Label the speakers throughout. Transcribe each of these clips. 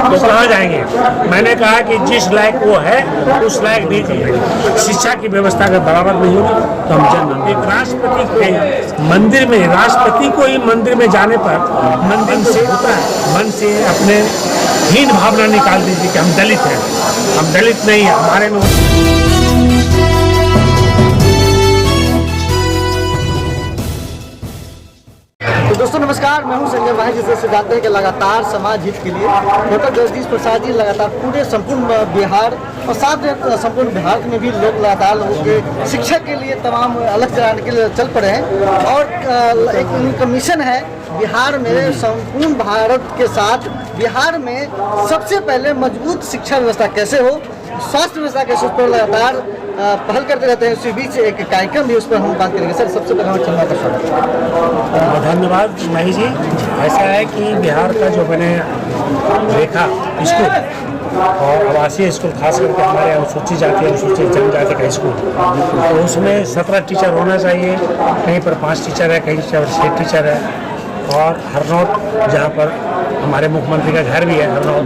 Speaker 1: तो कहाँ जाएंगे। मैंने कहा कि जिस लायक वो है उस लायक दीजिए। शिक्षा की व्यवस्था अगर बराबर नहीं होगी तो हम जन्म। एक राष्ट्रपति के मंदिर में, राष्ट्रपति को ही मंदिर में जाने पर मंदिर से मन से अपने हीन भावना निकाल दीजिए कि हम दलित हैं। हम दलित नहीं हैं, हमारे में
Speaker 2: तो दोस्तों नमस्कार, मैं हूं संजय भाई। जिससे जानते हैं कि लगातार समाज हित के लिए डॉक्टर जगदीश प्रसाद जी लगातार पूरे संपूर्ण बिहार और साथ में संपूर्ण भारत में भी लोग लगातार लोगों के शिक्षा के लिए तमाम अलग चलाने के लिए चल पड़े हैं। और एक उनका मिशन है बिहार में संपूर्ण भारत के साथ बिहार में सबसे पहले मजबूत शिक्षा व्यवस्था कैसे हो, स्वास्थ्य व्यवस्था कैसे, उस पर लगातार पहल करते रहते हैं। उसी बीच एक कार्यक्रम भी उस पर हम बात करेंगे। सर, सबसे पहले हमारे चंदा का स्वागत।
Speaker 1: धन्यवाद मही जी। ऐसा है कि बिहार का जो मैंने देखा स्कूल और आवासीय स्कूल, खास करके हमारे अनुसूचित जाति अनुसूचित जनजाति का स्कूल, तो उसमें 17 टीचर होना चाहिए। कहीं पर 5 टीचर है, कहीं पर 6 टीचर है। और हरनौत, जहाँ पर हमारे मुख्यमंत्री का घर भी है हरनौत,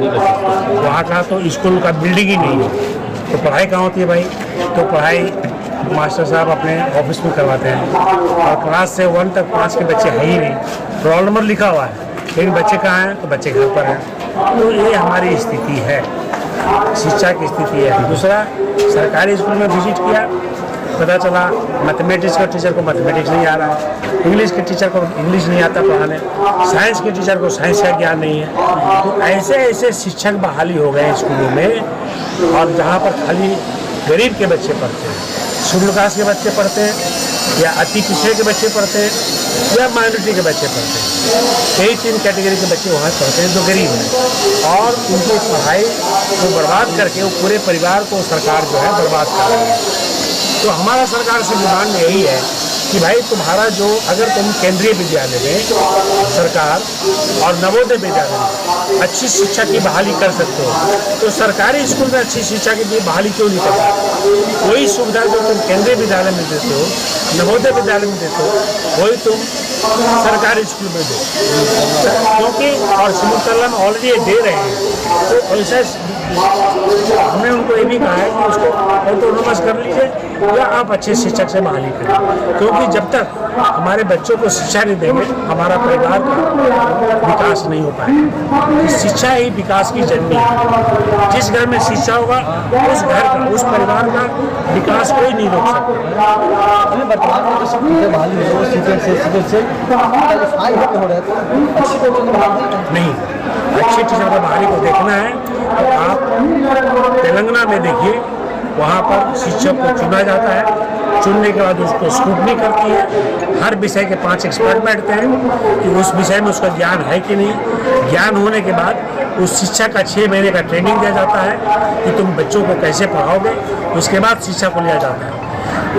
Speaker 1: वहाँ का तो स्कूल का बिल्डिंग ही नहीं है। तो पढ़ाई कहाँ होती है भाई? तो पढ़ाई मास्टर साहब अपने ऑफिस में करवाते हैं और क्लास से 1 तक 5 के बच्चे है ही नहीं। रोल नंबर लिखा हुआ है लेकिन बच्चे कहाँ हैं? तो बच्चे घर पर हैं। तो ये हमारी स्थिति है, शिक्षा की स्थिति है। दूसरा, सरकारी स्कूल में विजिट किया, पता चला मैथमेटिक्स का टीचर को मैथमेटिक्स नहीं आ रहा है, इंग्लिश के टीचर को इंग्लिश नहीं आता पढ़ाने, साइंस के टीचर को साइंस का ज्ञान नहीं है। तो ऐसे ऐसे शिक्षक बहाली हो गए स्कूलों में, और जहाँ पर खाली गरीब के बच्चे पढ़ते हैं, शेड्यूल कास्ट के बच्चे पढ़ते हैं, या अति पिछड़े के बच्चे पढ़ते हैं, या माइनॉरिटी के बच्चे पढ़ते हैं। कई 3 कैटेगरी के बच्चे वहाँ पढ़ते हैं जो गरीब हैं, और उनकी पढ़ाई को बर्बाद करके वो पूरे परिवार को सरकार जो है बर्बाद कर रही है। तो हमारा सरकार से डिमांड यही है कि भाई तुम्हारा जो, अगर तुम केंद्रीय विद्यालय में सरकार और नवोदय विद्यालय में अच्छी शिक्षा की बहाली कर सकते हो, तो सरकारी स्कूल में अच्छी शिक्षा की बहाली क्यों नहीं करते? वही सुविधा जो तुम केंद्रीय विद्यालय में देते हो, नवोदय विद्यालय में देते हो, वही तुम सरकारी स्कूल में दो। क्योंकि और सिमुलतला में ऑलरेडी दे रहे हैं। तो ऐसा हमने उनको ये भी कहा है कि उसको ऑटोनोमस कर लीजिए या आप अच्छे शिक्षक से बहाली करें। क्योंकि जब तक हमारे बच्चों को शिक्षा नहीं देंगे, हमारा परिवार का विकास नहीं हो पाएगा। शिक्षा ही विकास की जननी है। जिस घर में शिक्षा होगा उस घर का, उस परिवार का विकास कोई नहीं रोक सकता।
Speaker 2: वर्तमान में जो सब टीचर बहाली हो रहे हैं, सिविल से क्वालिफाई हो रहे हैं, अच्छी
Speaker 1: नहीं, अच्छे टीचर का बहाली को देखना है तो आप तेलंगाना में देखिए, वहाँ पर शिक्षक को चुना जाता है। चुनने के बाद उसको स्क्रूटनी करती है। हर विषय के 5 एक्सपर्ट बैठते हैं कि उस विषय में उसका ज्ञान है कि नहीं। ज्ञान होने के बाद उस शिक्षा का 6 महीने का ट्रेनिंग दिया जाता है कि तुम बच्चों को कैसे पढ़ाओगे। उसके बाद शिक्षा को लिया जाता है।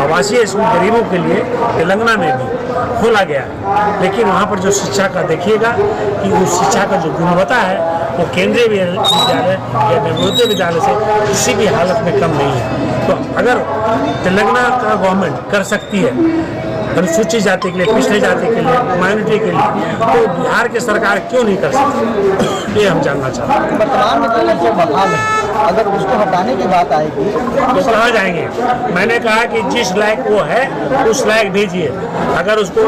Speaker 1: आवासीय स्कूल गरीबों के लिए तेलंगाना में भी खोला गया है, लेकिन वहाँ पर जो शिक्षा का देखिएगा कि उस शिक्षा का जो गुणवत्ता है वो केंद्रीय विद्यालय या नवोदय विद्यालय से किसी भी हालत में कम नहीं है। तो अगर तेलंगाना का गवर्नमेंट कर सकती है अनुसूचित जाति के लिए, पिछड़े जाति के लिए, माइनॉरिटी के लिए, तो बिहार की सरकार क्यों नहीं कर सकती? ये हम जानना चाहते हैं।
Speaker 2: वर्तमान में जो बहाल है, अगर उसको हटाने की बात आएगी
Speaker 1: तो कहाँ जाएंगे। मैंने कहा कि जिस लायक वो है उस लायक भेजिए। अगर उसको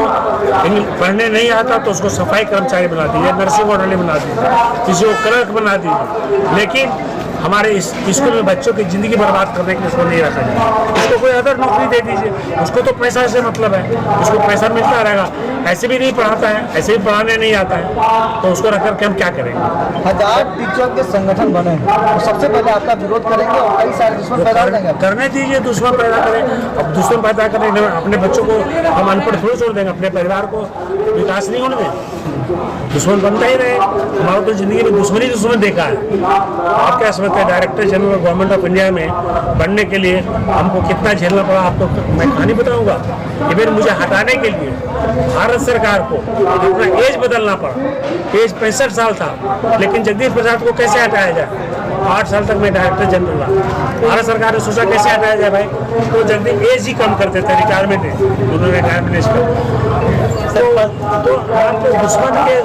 Speaker 1: पढ़ने नहीं आता तो उसको सफाई कर्मचारी बना दीजिए, नर्सिंग ऑर्डरली बना दीजिए, किसी को क्लर्क बना दीजिए। लेकिन हमारे इस स्कूल में बच्चों की ज़िंदगी बर्बाद करने के लिए उसको नहीं रखा जाए। उसको कोई अदर नौकरी दे दीजिए। उसको तो पैसा से मतलब है, उसको पैसा मिलता रहेगा। ऐसे भी नहीं पढ़ाता है, ऐसे भी पढ़ाने नहीं आता है, तो उसको रख करके हम क्या करेंगे?
Speaker 2: 1000 टीचर के संगठन बने हैं, तो सबसे पहले आपका विरोध करेंगे और कई सारे दुश्मन पैदा करेंगे।
Speaker 1: करने दीजिए, दुश्मन पैदा करें। अब दुश्मन पैदा करें, अपने बच्चों को हम अनपढ़ थोड़ी छोड़ देंगे, अपने परिवार को विकास नहीं होने दें। दुश्मन बनता ही रहे। हमारा तो जिंदगी में दुश्मन देखा है। आप क्या समझते हैं, director general government of India में बनने के लिए हमको कितना झेलना पड़ा? आपको मैं कहानी बताऊंगा। इवन मुझे हटाने के लिए भारत सरकार को अपना एज बदलना पड़ा। एज 65 साल था, लेकिन जगदीश प्रसाद को कैसे हटाया जाए? 8 साल तक मैं डायरेक्टर जनरल रहा। भारत सरकार ने सोचा कैसे हटाया जाए भाई, तो जगदीश एज ही कम करते थे, रिटायरमेंट उन्होंने रिटायरमेंट तो आपको दुश्मन के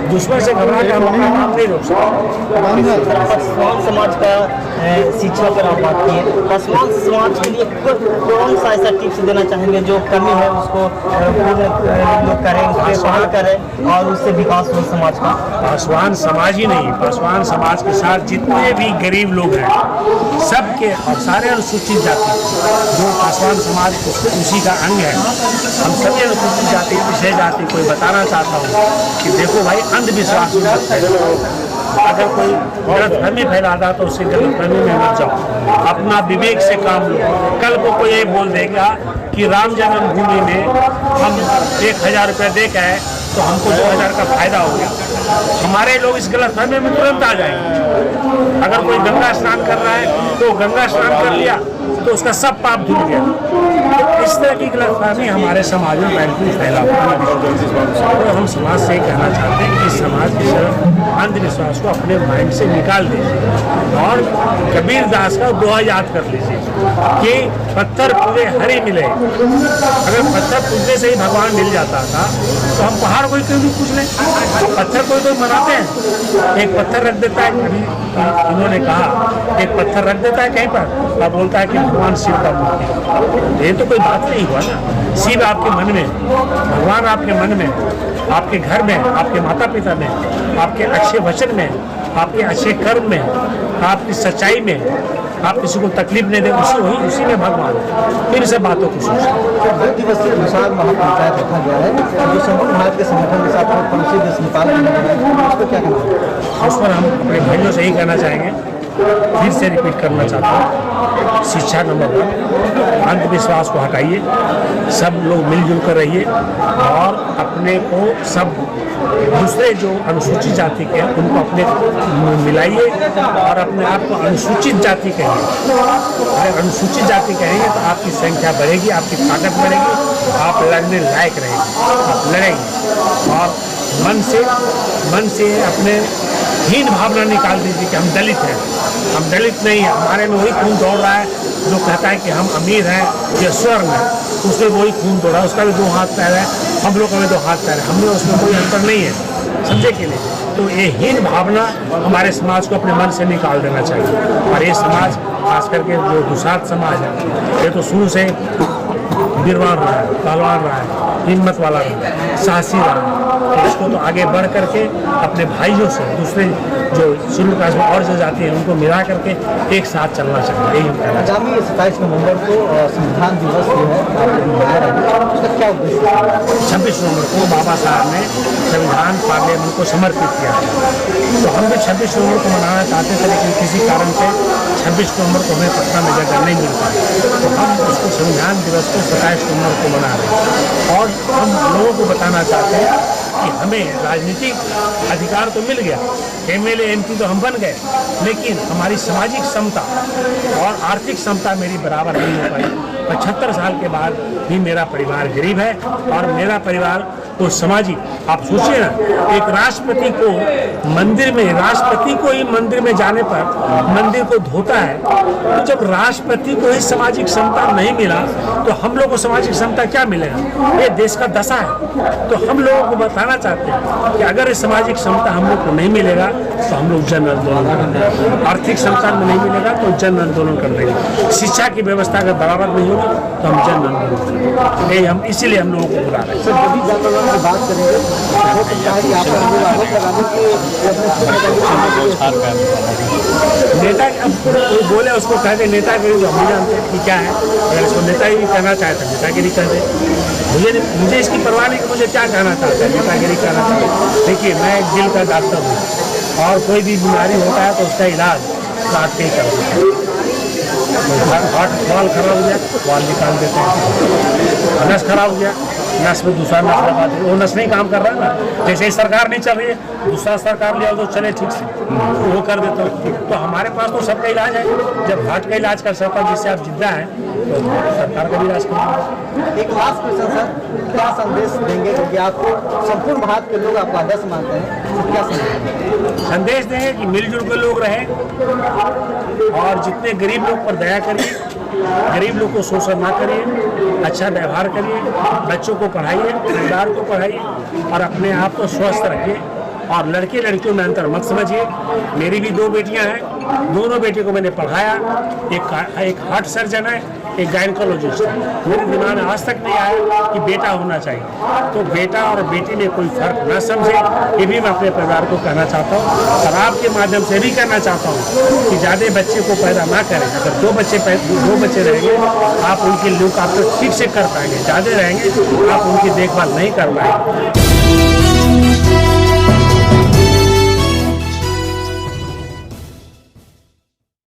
Speaker 1: दुश्मन से घबरा कर हम अपना काम नहीं रोक सकते।
Speaker 3: पासवान समाज का शिक्षा पर आप बात किए, पासवान समाज के लिए कौन सा ऐसा टिप्स देना चाहेंगे जो कमी है उसको पूर्ण लोग करें, उस पर पहल करें और उससे विकास हो समाज का?
Speaker 1: पासवान समाज ही नहीं, पासवान समाज के साथ जितने भी गरीब लोग हैं सबके और सारे अनुसूचित जाति जो पासवान समाज उसी का अंग है, हम सभी अनुसूचित जाति पिछड़े जाति कोई बताना चाहता हूँ कि देखो भाई, अंधविश्वास में मत फैलो। अगर कोई गलतफहमी फैलाता तो उससे गलतफहमी में मत जाओ, अपना विवेक से काम लो। कल को कोई ये बोल देगा कि राम जन्मभूमि में हम 1000 रुपये दे के आए तो हमको 2000 का फायदा हो गया, हमारे लोग इस गलतफहमी में तुरंत आ जाएंगे। अगर कोई गंगा स्नान कर रहा है तो गंगा स्नान कर लिया तो उसका सब पाप धुल गया। तो इस तरह की गलतफहमी हमारे समाज में बिल्कुल फैला हुआ है। तो हम समाज से कहना चाहते हैं कि समाज की अंधविश्वास को अपने माइंड से निकाल दीजिए और कबीर दास का दोहा याद कर लीजिए कि पत्थर पूजे हरि मिले। अगर पत्थर पूजने से ही भगवान मिल जाता था तो हम पहाड़ कोई क्यों नहीं पूछ लें? पत्थर कोई तो मनाते हैं, एक पत्थर रख देता है, अभी इन्होंने कहा एक पत्थर रख देता है कहीं पर और बोलता है कि भगवान शिव का मूर्ति। ये तो कोई बात नहीं हुआ ना। शिव आपके मन में, भगवान आपके मन में, आपके घर में, आपके माता पिता में, आपके अच्छे वचन में, आपके अच्छे कर्म में, आपकी सच्चाई में, आप किसी को तकलीफ नहीं दे, उसी में भगवान है। फिर से बातों को सोचें।
Speaker 2: 2 दिवसीय विशाल महापंचायत रखा गया है जो संपूर्ण भारत के संगठन के साथ पड़ोसी देश नेपाल उसको क्या कहना है?
Speaker 1: उस पर हम अपने भाइयों से ही कहना चाहेंगे, फिर से रिपीट करना चाहता हूँ, शिक्षा नंबर 1, अंधविश्वास को हटाइए, सब लोग मिलजुल कर रहिए और अपने को सब दूसरे जो अनुसूचित जाति के हैं उनको अपने मिलाइए और अपने आप को अनुसूचित जाति कहिए। अगर अनुसूचित जाति कहेंगे तो आपकी संख्या बढ़ेगी, आपकी ताकत बढ़ेगी, आप लड़ने लायक रहेंगे, आप लड़ेंगे। और मन से अपने हीन भावना निकाल दीजिए कि हम दलित हैं। हम दलित नहीं हैं, हमारे में वही खून दौड़ रहा है जो कहता है कि हम अमीर हैं या स्वर्ण हैं, उसमें वही खून दौड़ रहा है, उसका भी 2 हाथ पैर है, हम लोग का भी 2 हाथ पैर है, हमें उसमें कोई अंतर नहीं है, समझे कि नहीं? तो ये हीन भावना हमारे समाज को अपने मन से निकाल देना चाहिए। और ये समाज खास करके जो दुसाध समाज है, ये तो शुरू से वीरवान रहा है, पहलवान रहा है, हिम्मत वाला रहा है, साहसी रहा है। तो इसको तो आगे बढ़ करके अपने भाइयों से, दूसरे जो शेड्यूल कास्ट में और जो जाती हैं उनको मिला करके एक साथ चलना चाहिए, यही हम कहना चाहते हैं।
Speaker 2: आगामी 27 नवंबर को संविधान दिवस जो है मनाया रहा है, उसका क्या उद्देश्य है?
Speaker 1: 26 नवंबर को बाबा साहब ने संविधान पार्लियामेंट को समर्पित किया है, तो हम भी 26 नवंबर को मनाना चाहते थे, लेकिन किसी कारण से 26 नवंबर को हमें पटना में जगह नहीं मिल पाई, तो हम उसको संविधान दिवस को 27 नवंबर को मना रहे हैं। और हम लोगों को बताना चाहते हैं कि हमें राजनीतिक अधिकार तो मिल गया, MLA MP तो हम बन गए, लेकिन हमारी सामाजिक क्षमता और आर्थिक क्षमता मेरी बराबर नहीं हो पाई। 75 साल के बाद भी मेरा परिवार गरीब है और मेरा परिवार तो सामाजिक, आप सोचिए ना, एक राष्ट्रपति को मंदिर में, राष्ट्रपति को ही मंदिर में जाने पर मंदिर को धोता है, तो जब राष्ट्रपति को ही सामाजिक क्षमता नहीं मिला तो हम लोग को सामाजिक क्षमता क्या मिलेगा? ये देश का दशा है। तो हम लोगों को बताना चाहते हैं कि अगर ये सामाजिक क्षमता हम लोग को नहीं मिलेगा तो हम लोग जन आंदोलन करेंगे, आर्थिक क्षमता में नहीं मिलेगा तो जन आंदोलन कर देंगे, शिक्षा की व्यवस्था अगर बराबर नहीं होगी तो हम जन आंदोलन करेंगे। यही हम इसीलिए हम लोगों को बुला रहे हैं।
Speaker 2: सर, जब भी जन आंदोलन की बात करेंगे हो सकता है कि आप आरोप लगाने के
Speaker 1: नेता अब कोई बोले उसको कह दे नेतागिरी, जो हम नहीं जानते कि क्या है, अगर इसको नेतागिरी कहना चाहे तो नेतागिरी कह दे। मुझे इसकी परवाह नहीं कि मुझे क्या कहना चाहता है, नेतागिरी कहना चाहता है। देखिए, मैं एक दिल का डॉक्टर हूँ और कोई भी बीमारी होता है तो उसका इलाज काट के ही करते हैं। हार्ट वाल खराब हो गया, वाल निकाल देते हैं, नस खराब हो गया, नस में दूसरा नस लगा देते, वो नस नहीं काम कर रहा है ना, जैसे ही सरकार नहीं चल रही है दूसरा सरकार लिया तो चले ठीक से, वो कर देते हो। तो हमारे पास तो सबका इलाज है, जब हार्ट का इलाज कर सकता है जिससे आप जिंदा हैं तो सरकार का भी इलाज करेंगे।
Speaker 2: एक लास्ट क्वेश्चन सर, क्या संदेश देंगे, क्योंकि आपको संपूर्ण भारत के लोग आपका आदर्श मानते हैं, तो क्या
Speaker 1: संदेश देंगे कि मिलजुल कर लोग रहें और जितने गरीब लोग पर दया करिए, गरीब लोग को शोषण ना करिए, अच्छा व्यवहार करिए, बच्चों को पढ़ाइए, परिवार को पढ़ाइए और अपने आप को स्वस्थ रखिए और लड़के लड़कियों में अंतर मत समझिए। मेरी भी 2 बेटियां हैं, दोनों बेटियों को मैंने पढ़ाया। एक हार्ट सर्जन है, एक गायनकोलॉजिस्ट है। मेरे दिमाग में आज तक नहीं आया कि बेटा होना चाहिए। तो बेटा और बेटी में कोई फर्क न समझे, ये भी मैं अपने परिवार को कहना चाहता हूँ और आपके माध्यम से भी कहना चाहता हूँ कि ज़्यादा बच्चे को पैदा ना करें। अगर 2 बच्चे रहेंगे आप उनके लुक आप तो ठीक से कर पाएंगे, ज़्यादा रहेंगे आप उनकी देखभाल नहीं कर पाएंगे।